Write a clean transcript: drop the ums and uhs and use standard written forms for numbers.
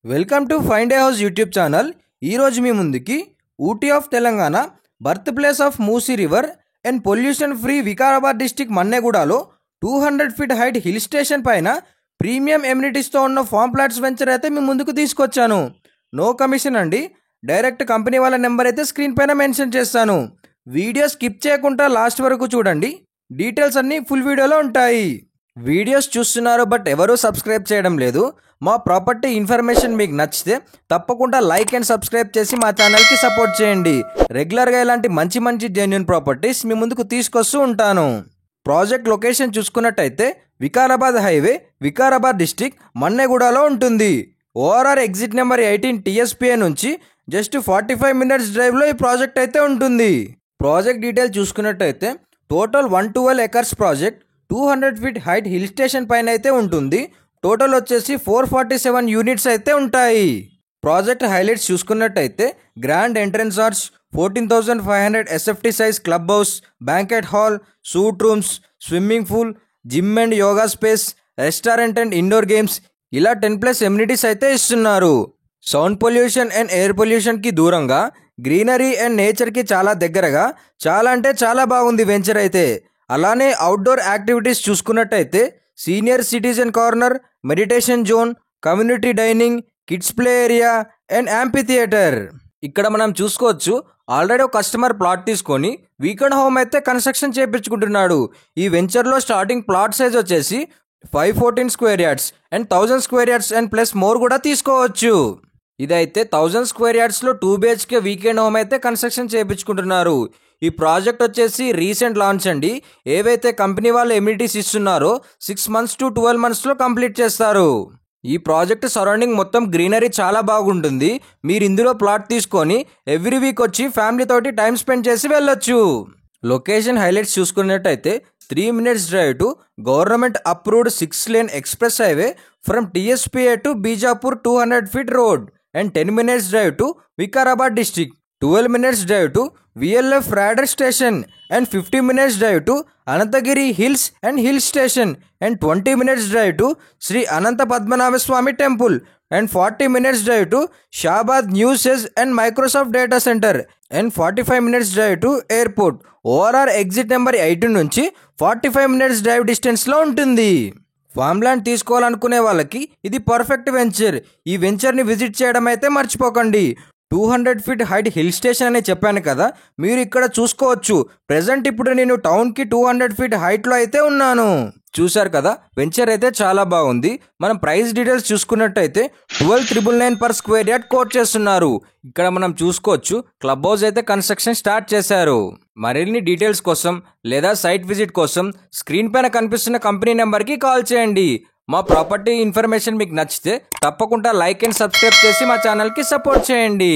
Welcome to find a house YouTube channel. ఈరోజు మీ ముందుకి Ooty of Telangana, birth place of Musi river and pollution free Vikarabad district మన్నెగూడలో 200 feet height hill station పైన premium ఎమ్యూనిటీస్తో ఉన్న ఫామ్ ప్లాట్స్ వెంచర్ అయితే మీ ముందుకు తీసుకొచ్చాను. నో కమిషన్ అండి, డైరెక్ట్ కంపెనీ వాళ్ళ నెంబర్ అయితే స్క్రీన్ పైన మెన్షన్ చేస్తాను. వీడియో స్కిప్ చేయకుండా లాస్ట్ వరకు చూడండి, డీటెయిల్స్ అన్నీ ఫుల్ వీడియోలో ఉంటాయి. వీడియోస్ చూస్తున్నారు బట్ ఎవరూ సబ్స్క్రైబ్ చేయడం లేదు. మా ప్రాపర్టీ ఇన్ఫర్మేషన్ మీకు నచ్చితే తప్పకుండా లైక్ అండ్ సబ్స్క్రైబ్ చేసి మా ఛానల్కి సపోర్ట్ చేయండి. రెగ్యులర్గా ఇలాంటి మంచి జెన్యూన్ ప్రాపర్టీస్ మీ ముందుకు తీసుకొస్తూ ఉంటాను. ప్రాజెక్ట్ లొకేషన్ చూసుకున్నట్టయితే వికారాబాద్ హైవే, వికారాబాద్ డిస్టిక్, మన్నెగూడలో ఉంటుంది. ఓఆర్ఆర్ ఎగ్జిట్ నెంబర్ 18 TSPA నుంచి జస్ట్ 45 మినిట్స్ డ్రైవ్లో ఈ ప్రాజెక్ట్ అయితే ఉంటుంది. ప్రాజెక్ట్ డీటెయిల్ చూసుకున్నట్టయితే total 112 acres project 200 feet height hill station పైన అయితే ఉంటుంది. టోటల్ వచ్చేసి 447 యూనిట్స్ అయితే ఉంటాయి. ప్రాజెక్ట్ హైలైట్స్ చూసుకున్నట్టయితే grand entrance arch, 14,500 SFT size club house, banquet hall, suite rooms, swimming pool, gym and yoga space, restaurant and indoor games, ఇలా 10+ amenities అయితే ఇస్తున్నారు. సౌండ్ పొల్యూషన్ అండ్ ఎయిర్ పొల్యూషన్కి దూరంగా, గ్రీనరీ అండ్ నేచర్కి చాలా దగ్గరగా, చాలా అంటే చాలా బాగుంది వెంచర్ అయితే. అలానే అవుట్డోర్ యాక్టివిటీస్ చూసుకున్నట్టయితే senior citizen corner, meditation zone, community dining, kids play area and amphitheatre. ఇక్కడ మనం చూసుకోవచ్చు, ఆల్రెడీ ఒక కస్టమర్ ప్లాట్ తీసుకొని వీకెండ్ హోమ్ అయితే కన్స్ట్రక్షన్ చేయించుకుంటున్నాడు. ఈ వెంచర్లో స్టార్టింగ్ ప్లాట్ సైజ్ వచ్చేసి 514 square yards and 1000 square yards and plus more కూడా తీసుకోవచ్చు. ఇదైతే 1000 స్క్వేర్ యార్డ్స్లో 2 BHK వీకెండ్ హోమ్ అయితే కన్స్ట్రక్షన్ చేయించుకుంటున్నారు. ఈ ప్రాజెక్ట్ వచ్చేసి రీసెంట్ లాంచ్ అండి. ఏవైతే కంపెనీ వాళ్ళు ఎమ్యూనిటీస్ ఇస్తున్నారో 6 months to 12 monthsలో కంప్లీట్ చేస్తారు. ఈ ప్రాజెక్ట్ సరౌండింగ్ మొత్తం గ్రీనరీ చాలా బాగుంటుంది. మీరు ఇందులో ప్లాట్ తీసుకొని ఎవ్రీ వీక్ వచ్చి ఫ్యామిలీ తోటి టైం స్పెండ్ చేసి వెళ్ళొచ్చు. లొకేషన్ హైలైట్స్ చూసుకున్నట్టయితే 3 minutes drive to government approved 6 lane express highway from TSPA to Bijapur 200 feet road and 10 minutes drive to Vikarabad district, 12 minutes drive to VLF radar station and 50 minutes drive to Ananthagiri hills and hill station and 20 minutes drive to Sri Anantha Padmanabha Swamy temple and 40 minutes drive to Shabad న్యూసెస్ and Microsoft data centre and 45 minutes drive to airport. ORR exit number 18 నుంచి 45 minutes drive డిస్టెన్స్లో ఉంటుంది. Farm land తీసుకోవాలనుకునే వాళ్ళకి ఇది perfect venture. ఈ వెంచర్ని visit చేయడం అయితే మర్చిపోకండి. 200 ఫీట్ హైట్ హిల్ స్టేషన్ అని చెప్పాను కదా, మీరు ఇక్కడ చూసుకోవచ్చు. ప్రెజెంట్ ఇప్పుడు నేను టౌన్కి 200 ఫీట్ హైట్లో అయితే ఉన్నాను. చూశారు కదా, వెంచర్ అయితే చాలా బాగుంది. మనం ప్రైస్ డీటెయిల్స్ చూసుకున్నట్టయితే 12,999 per square yard కోట్ చేస్తున్నారు. ఇక్కడ మనం చూసుకోవచ్చు, క్లబ్ హౌస్ అయితే కన్స్ట్రక్షన్ స్టార్ట్ చేశారు. మరిన్ని డీటెయిల్స్ కోసం లేదా సైట్ విజిట్ కోసం స్క్రీన్ పైన కనిపిస్తున్న కంపెనీ నెంబర్కి కాల్ చేయండి. మా ప్రాపర్టీ ఇన్ఫర్మేషన్ మీకు నచ్చితే తప్పకుండా లైక్ అండ్ సబ్స్క్రైబ్ చేసి మా ఛానల్కి సపోర్ట్ చేయండి.